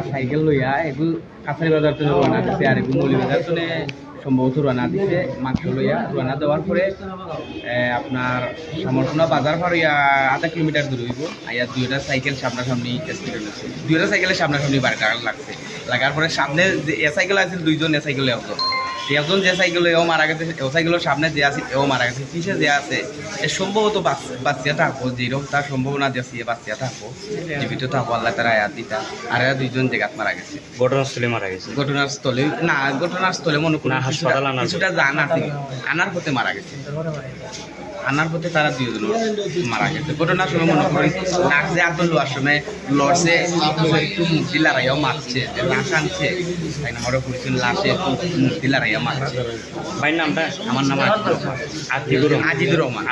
Cycle লইয়া এগুলো কাছারি বাজার তো রানা দিচ্ছে আর এগুলো মৌলী বাজার তো সম্ভবত রানা দিচ্ছে মাংস লইয়া রানা দেওয়ার পরে আপনার সমর্থনা বাজার ফারিয়া আধা কিলোমিটার দূর হইব আইয়া দুইটা সাইকেল সামনাসামনি অ্যাক্সিডেন্ট হচ্ছে দুইটা সাইকেলের সামনাসামনি বাড়ি লাগছে লাগার পরে সামনে যে এ সাইকেল আছে দুইজন এ সাইকেলে একজন যে সাইকেলে এও মারা গেছে ও সাইকেলের সামনে যে আছে এও মারা গেছে পিছিয়ে যে আছে এ সম্ভবত বাচ্চা থাকবো যেরকম তার সম্ভাবনা যে বাচ্চা থাকবো জীবিত থাকবো আল্লাহ তারা আয়াত দিতা আর এরা দুইজন জায়গাত মারা গেছে ঘটনাস্থলে মারা গেছে ঘটনাস্থলে মনে করি হাসপাতাল কিছুটা আনার পথে মারা গেছে আনার পথে তারা দুইজন মারা গেছে ঘটনার সময় মনে করি নাক যে আত লোয়ার সময় লড়ছে একটু মূর্তি লড়াইয়াও মারছে লাশ আনছে তাই না মনে করেছেন লাশে একটু মূর্তি লড়াইয়া মারছে ভাইয়ের নামটা? আমার নাম আজিদুর রহমান।